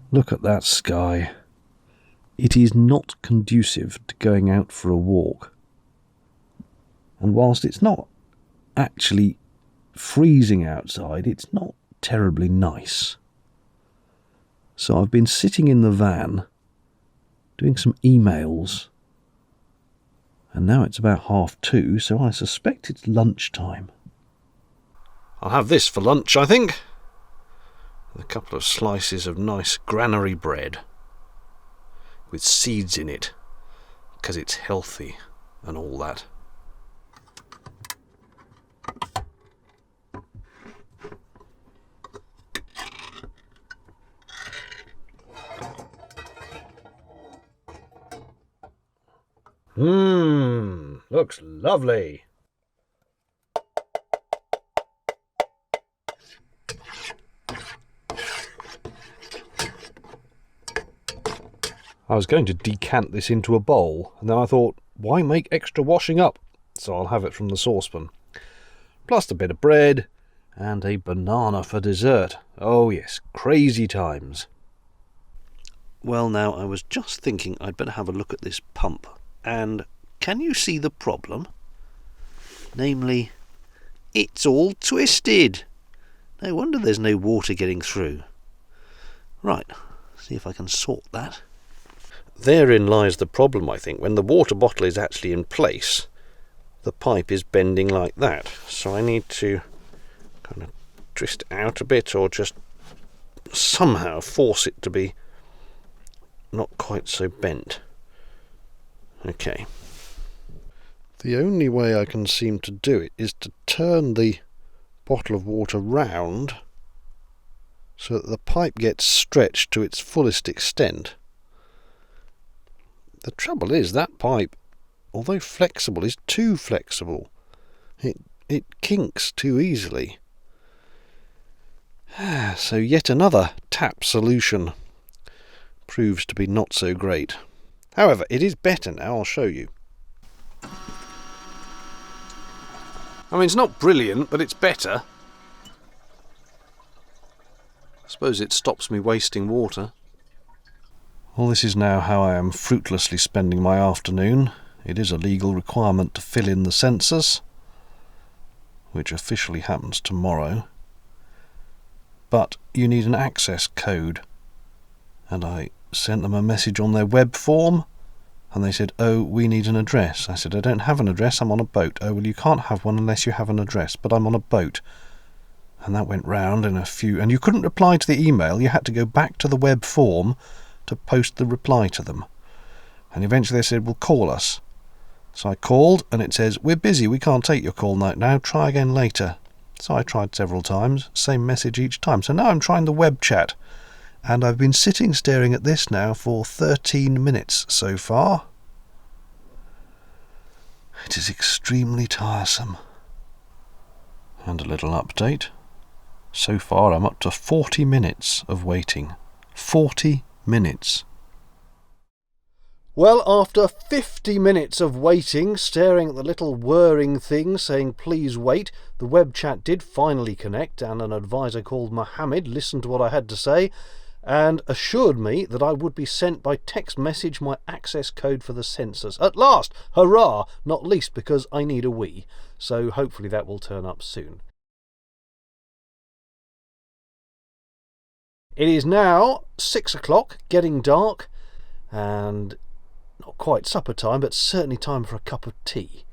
Look at that sky. It is not conducive to going out for a walk. And whilst it's not actually freezing outside, it's not terribly nice. So I've been sitting in the van doing some emails, and now it's about 2:30, so I suspect it's lunchtime. I'll have this for lunch, I think. A couple of slices of nice granary bread with seeds in it, because it's healthy and all that. Looks lovely. I was going to decant this into a bowl, and then I thought, why make extra washing up? So I'll have it from the saucepan. Plus a bit of bread and a banana for dessert. Oh yes, crazy times. Well, now, I was just thinking I'd better have a look at this pump. And can you see the problem? Namely, it's all twisted. No wonder there's no water getting through. Right, see if I can sort that. Therein lies the problem, I think. When the water bottle is actually in place, the pipe is bending like that. So I need to kind of twist it out a bit, or just somehow force it to be not quite so bent. Okay. The only way I can seem to do it is to turn the bottle of water round so that the pipe gets stretched to its fullest extent. The trouble is that pipe, although flexible, is too flexible. It kinks too easily. So yet another tap solution proves to be not so great. However, it is better now, I'll show you. I mean, it's not brilliant, but it's better. I suppose it stops me wasting water. Well, this is now how I am fruitlessly spending my afternoon. It is a legal requirement to fill in the census, which officially happens tomorrow. But you need an access code. And I sent them a message on their web form, and they said, oh, we need an address. I said, I don't have an address, I'm on a boat. Oh, well, you can't have one unless you have an address, but I'm on a boat. And that went round in a few, and you couldn't reply to the email, you had to go back to the web form to post the reply to them. And eventually they said, well, call us. So I called, and it says, we're busy, we can't take your call right now, try again later. So I tried several times, same message each time. So now I'm trying the web chat, and I've been sitting staring at this now for 13 minutes so far. It is extremely tiresome. And a little update. So far I'm up to 40 minutes of waiting. 40 minutes. Well, after 50 minutes of waiting, staring at the little whirring thing saying please wait, the web chat did finally connect, and an advisor called Mohammed listened to what I had to say and assured me that I would be sent by text message my access code for the census. At last! Hurrah! Not least because I need a wee. So hopefully that will turn up soon. It is now 6 o'clock, getting dark, and not quite supper time, but certainly time for a cup of tea.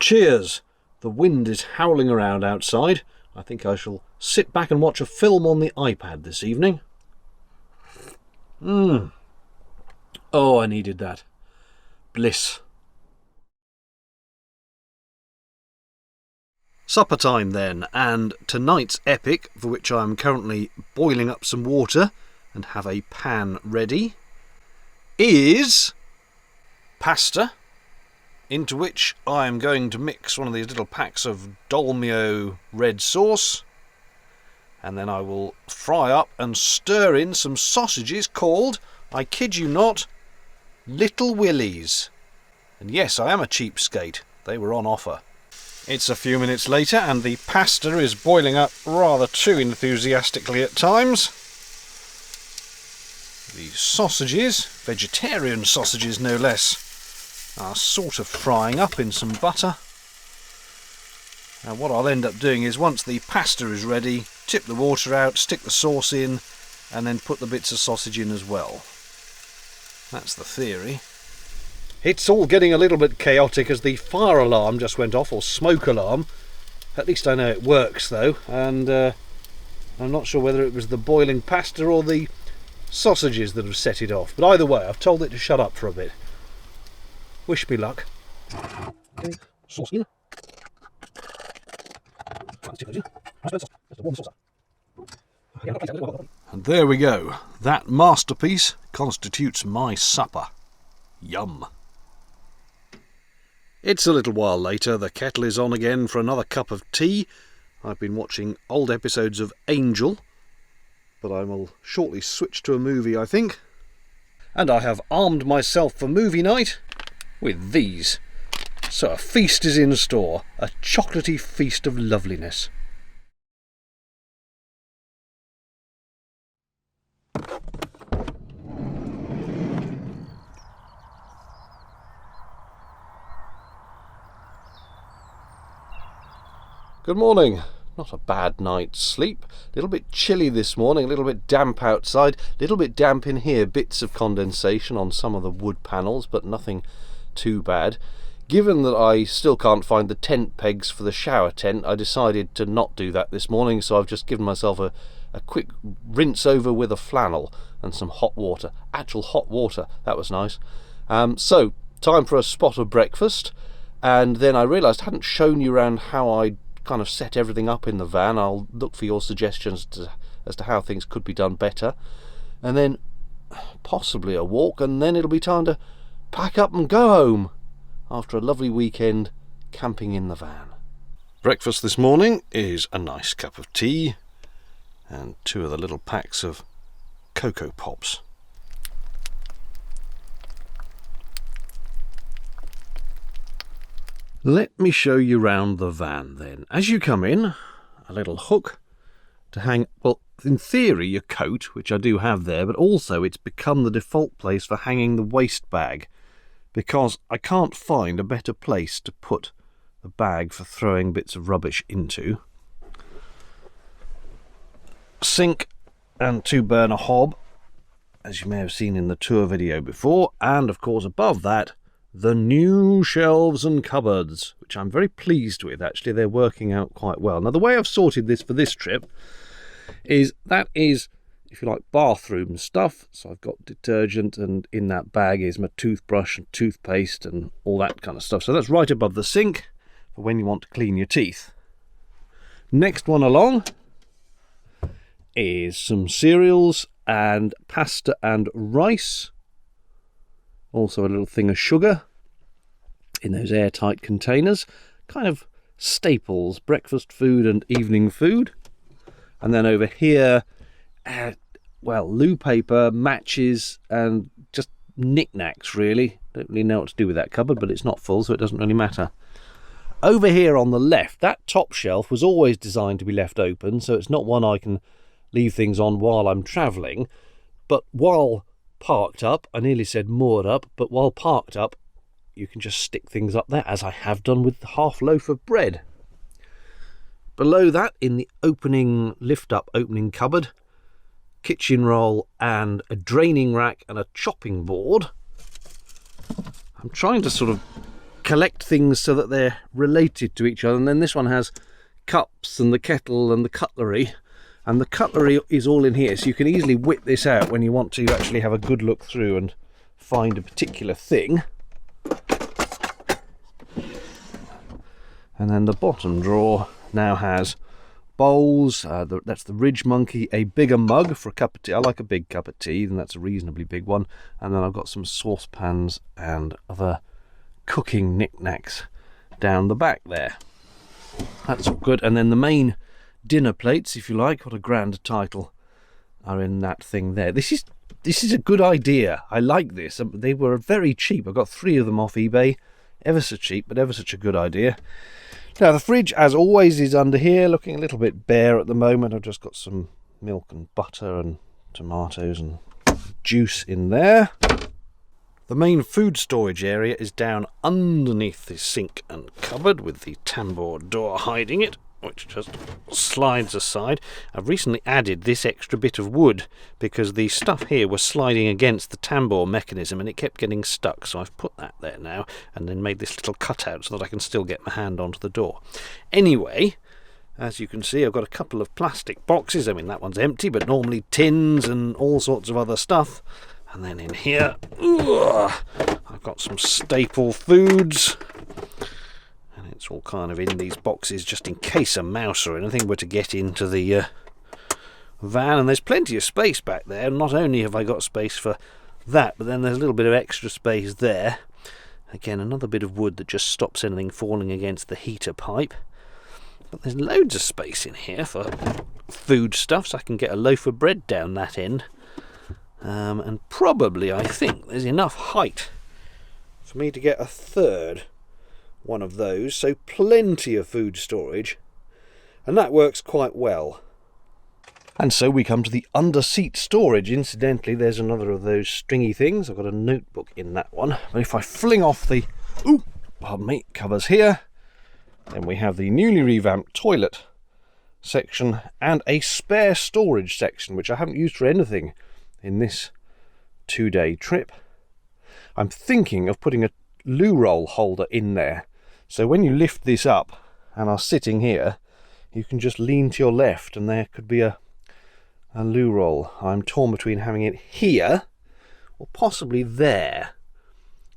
Cheers! The wind is howling around outside. I think I shall sit back and watch a film on the iPad this evening. Oh, I needed that. Bliss. Supper time then, and tonight's epic, for which I am currently boiling up some water and have a pan ready, is pasta, into which I am going to mix one of these little packs of Dolmio red sauce, and then I will fry up and stir in some sausages called, I kid you not, Little Willies. And yes, I am a cheapskate. They were on offer. It's a few minutes later and the pasta is boiling up rather too enthusiastically at times. The sausages, vegetarian sausages no less, are sort of frying up in some butter. And what I'll end up doing is, once the pasta is ready, tip the water out, stick the sauce in, and then put the bits of sausage in as well. That's the theory. It's all getting a little bit chaotic as the fire alarm just went off, or smoke alarm. At least I know it works though, and I'm not sure whether it was the boiling pasta or the sausages that have set it off. But either way, I've told it to shut up for a bit. Wish me luck. Sauce in. And there we go. That masterpiece constitutes my supper. Yum. It's a little while later. The kettle is on again for another cup of tea. I've been watching old episodes of Angel, but I will shortly switch to a movie, I think. And I have armed myself for movie night with these. So a feast is in store, a chocolatey feast of loveliness. Good morning. Not a bad night's sleep. A little bit chilly this morning, a little bit damp outside, a little bit damp in here, bits of condensation on some of the wood panels, but nothing too bad. Given that I still can't find the tent pegs for the shower tent, I decided to not do that this morning, so I've just given myself a quick rinse over with a flannel and some hot water. Actual hot water, that was nice. So, time for a spot of breakfast, and then I realised I hadn't shown you around how I kind of set everything up in the van. I'll look for your suggestions as to how things could be done better, and then possibly a walk, and then it'll be time to pack up and go home after a lovely weekend camping in the van. Breakfast this morning is a nice cup of tea and 2 of the little packs of Cocoa Pops. Let me show you round the van then. As you come in, a little hook to hang, well, in theory your coat, which I do have there, but also it's become the default place for hanging the waste bag, because I can't find a better place to put the bag for throwing bits of rubbish into. Sink and 2-burner hob, as you may have seen in the tour video before, and of course above that, the new shelves and cupboards, which I'm very pleased with. Actually, they're working out quite well. Now, the way I've sorted this for this trip is, that is, if you like, bathroom stuff. So I've got detergent, and in that bag is my toothbrush and toothpaste and all that kind of stuff. So that's right above the sink for when you want to clean your teeth. Next one along is some cereals and pasta and rice. Also a little thing of sugar in those airtight containers. Kind of staples, breakfast food and evening food. And then over here, well, loo paper, matches, and just knickknacks, really. Don't really know what to do with that cupboard, but it's not full, so it doesn't really matter. Over here on the left, that top shelf was always designed to be left open, so it's not one I can leave things on while I'm travelling. But while parked up, I nearly said moored up, but while parked up, you can just stick things up there, as I have done with the half loaf of bread. Below that, in the opening, lift-up opening cupboard, kitchen roll and a draining rack and a chopping board. I'm trying to sort of collect things so that they're related to each other, and then this one has cups and the kettle and the cutlery. And the cutlery is all in here, so you can easily whip this out when you want to actually have a good look through and find a particular thing. And then the bottom drawer now has bowls, that's the Ridge Monkey, a bigger mug for a cup of tea. I like a big cup of tea, and that's a reasonably big one. And then I've got some saucepans and other cooking knickknacks down the back there. That's all good. And then the main dinner plates, if you like, what a grand title, are in that thing there. This is this is a good idea. I like this. They were very cheap. I got 3 of them off eBay. Ever so cheap, but ever such a good idea. Now, the fridge, as always, is under here, looking a little bit bare at the moment. I've just got some milk and butter and tomatoes and juice in there. The main food storage area is down underneath the sink and cupboard with the tambour door hiding it, which just slides aside. I've recently added this extra bit of wood because the stuff here was sliding against the tambour mechanism and it kept getting stuck, so I've put that there now and then made this little cutout so that I can still get my hand onto the door. Anyway, as you can see, I've got a couple of plastic boxes. I mean, that one's empty, but normally tins and all sorts of other stuff. And then in here, I've got some staple foods. And it's all kind of in these boxes just in case a mouse or anything were to get into the van. And there's plenty of space back there. Not only have I got space for that, but then there's a little bit of extra space there. Again, another bit of wood that just stops anything falling against the heater pipe. But there's loads of space in here for food stuff, so I can get a loaf of bread down that end. And probably, I think, there's enough height for me to get a third one of those, so plenty of food storage, and that works quite well. And so we come to the under-seat storage. Incidentally, there's another of those stringy things. I've got a notebook in that one. But if I fling off the covers here, then we have the newly revamped toilet section and a spare storage section, which I haven't used for anything in this 2-day trip. I'm thinking of putting a loo roll holder in there, so when you lift this up and are sitting here, you can just lean to your left and there could be a loo roll. I'm torn between having it here or possibly there.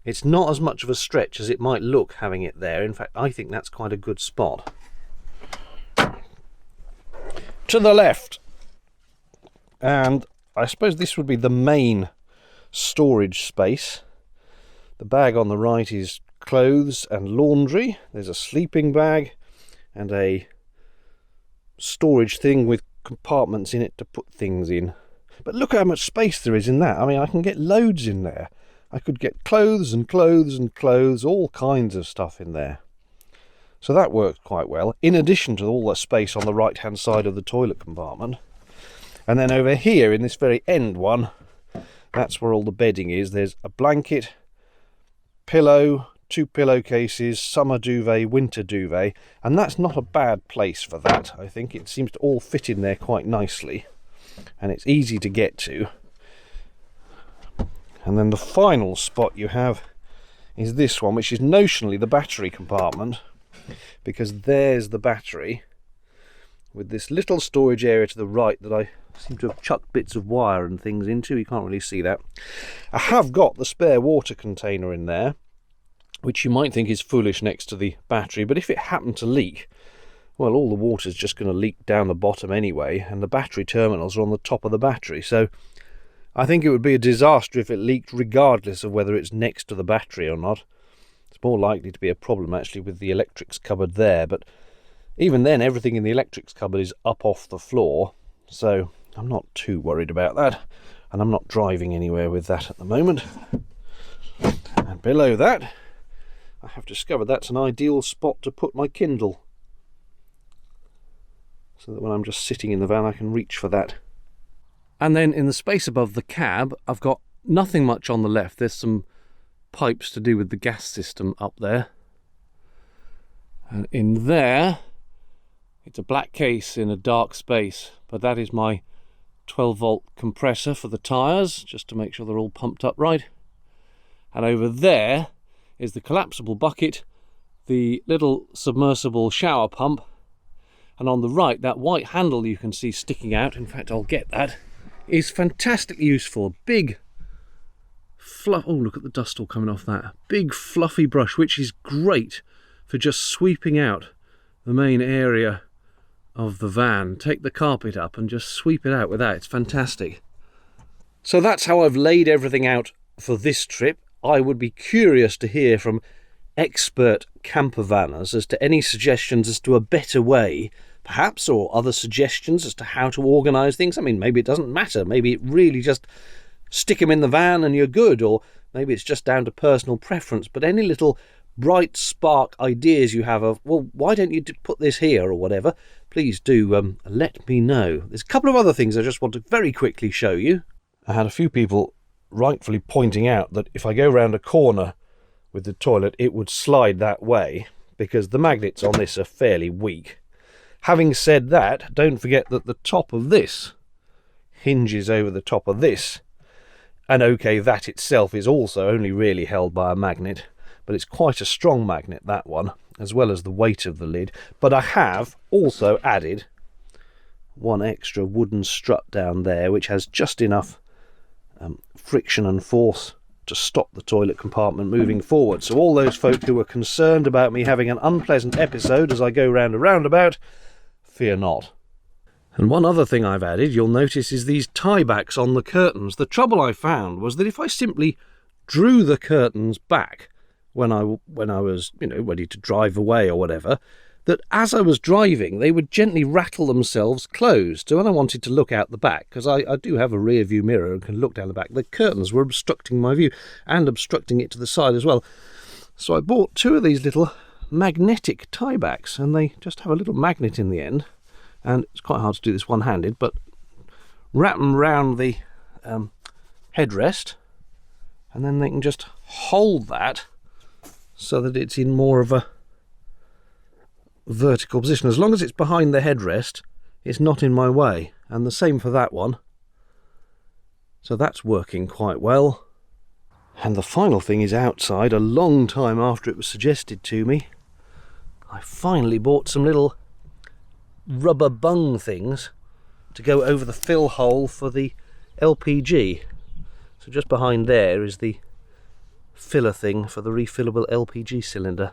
It's not as much of a stretch as it might look having it there. In fact, I think that's quite a good spot. To the left, and I suppose this would be the main storage space. The bag on the right is clothes and laundry. There's a sleeping bag and a storage thing with compartments in it to put things in. But look how much space there is in that. I mean, I can get loads in there. I could get clothes and clothes and clothes, all kinds of stuff in there. So that works quite well, in addition to all the space on the right-hand side of the toilet compartment. And then over here in this very end one, that's where all the bedding is. There's a blanket, pillow, 2 pillowcases, summer duvet, winter duvet, and that's not a bad place for that. I think it seems to all fit in there quite nicely, and it's easy to get to. And then the final spot you have is this one, which is notionally the battery compartment, because there's the battery with this little storage area to the right that I seem to have chucked bits of wire and things into. You can't really see that. I have got the spare water container in there, which you might think is foolish next to the battery, but if it happened to leak, well, all the water's just going to leak down the bottom anyway, and the battery terminals are on the top of the battery, so I think it would be a disaster if it leaked regardless of whether it's next to the battery or not. It's more likely to be a problem actually with the electrics cupboard there, but even then everything in the electrics cupboard is up off the floor, so I'm not too worried about that, and I'm not driving anywhere with that at the moment. And below that, I have discovered that's an ideal spot to put my Kindle, so that when I'm just sitting in the van I can reach for that. And then in the space above the cab, I've got nothing much on the left. There's some pipes to do with the gas system up there. And in there, it's a black case in a dark space, but that is my 12-volt compressor for the tyres, just to make sure they're all pumped up right. And over there is the collapsible bucket, the little submersible shower pump, and on the right, that white handle you can see sticking out, in fact I'll get that, is fantastically useful. Big fluff, oh look at the dust all coming off that. Big fluffy brush, which is great for just sweeping out the main area of the van. Take the carpet up and just sweep it out with that. It's fantastic. So that's how I've laid everything out for this trip. I would be curious to hear from expert campervanners as to any suggestions as to a better way, perhaps, or other suggestions as to how to organise things. I mean, maybe it doesn't matter. Maybe it really just stick them in the van and you're good, or maybe it's just down to personal preference, but any little bright spark ideas you have of, well, why don't you put this here or whatever, please do let me know. There's a couple of other things I just want to very quickly show you. I had a few people rightfully pointing out that if I go round a corner with the toilet, it would slide that way, because the magnets on this are fairly weak. Having said that, don't forget that the top of this hinges over the top of this, and okay, that itself is also only really held by a magnet, but it's quite a strong magnet, that one, as well as the weight of the lid. But I have also added one extra wooden strut down there, which has just enough friction and force to stop the toilet compartment moving forward. So all those folk who are concerned about me having an unpleasant episode as I go round a roundabout, fear not. And one other thing I've added, you'll notice, is these tie-backs on the curtains. The trouble I found was that if I simply drew the curtains back when I was, ready to drive away or whatever, that as I was driving, they would gently rattle themselves closed. So when I wanted to look out the back, because I do have a rear view mirror and can look down the back, the curtains were obstructing my view and obstructing it to the side as well. So I bought two of these little magnetic tie-backs, and they just have a little magnet in the end, and it's quite hard to do this one-handed, but wrap them round the headrest, and then they can just hold that so that it's in more of a vertical position. As long as it's behind the headrest, it's not in my way, and the same for that one. So that's working quite well. And the final thing is outside. A long time after it was suggested to me, I finally bought some little rubber bung things to go over the fill hole for the LPG. So just behind there is the filler thing for the refillable LPG cylinder.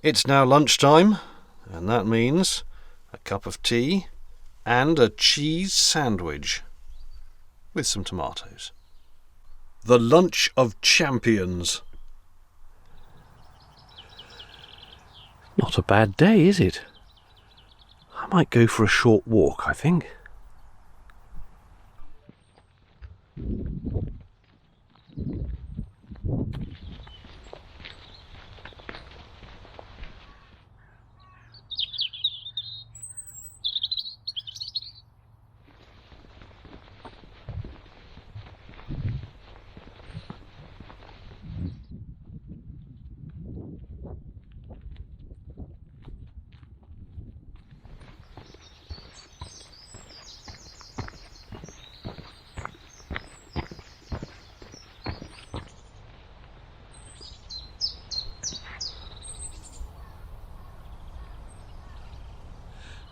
It's now lunchtime, and that means a cup of tea and a cheese sandwich with some tomatoes. The lunch of champions. Not a bad day, is it? I might go for a short walk, I think.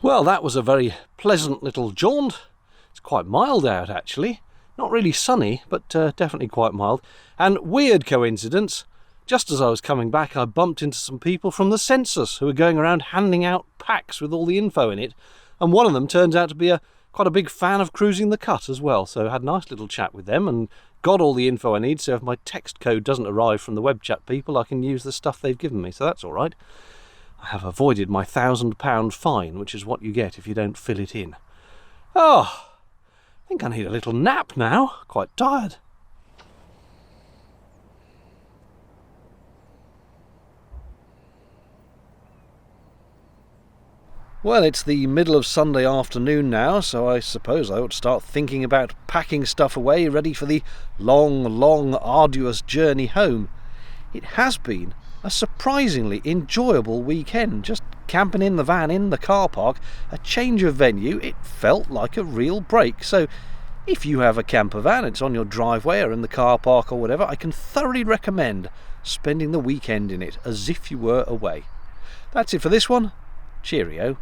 Well, that was a very pleasant little jaunt. It's quite mild out, actually. Not really sunny, but definitely quite mild. And weird coincidence, just as I was coming back, I bumped into some people from the census who were going around handing out packs with all the info in it. And one of them turns out to be quite a big fan of Cruising the Cut as well. So I had a nice little chat with them and got all the info I need. So if my text code doesn't arrive from the web chat people, I can use the stuff they've given me. So that's all right. I have avoided my £1,000 fine, which is what you get if you don't fill it in. Oh, I think I need a little nap now. Quite tired. Well, it's the middle of Sunday afternoon now, so I suppose I ought to start thinking about packing stuff away, ready for the long, arduous journey home. It has been a surprisingly enjoyable weekend, just camping in the van in the car park, a change of venue. It felt like a real break. So if you have a camper van, it's on your driveway or in the car park or whatever, I can thoroughly recommend spending the weekend in it as if you were away. That's it for this one. Cheerio.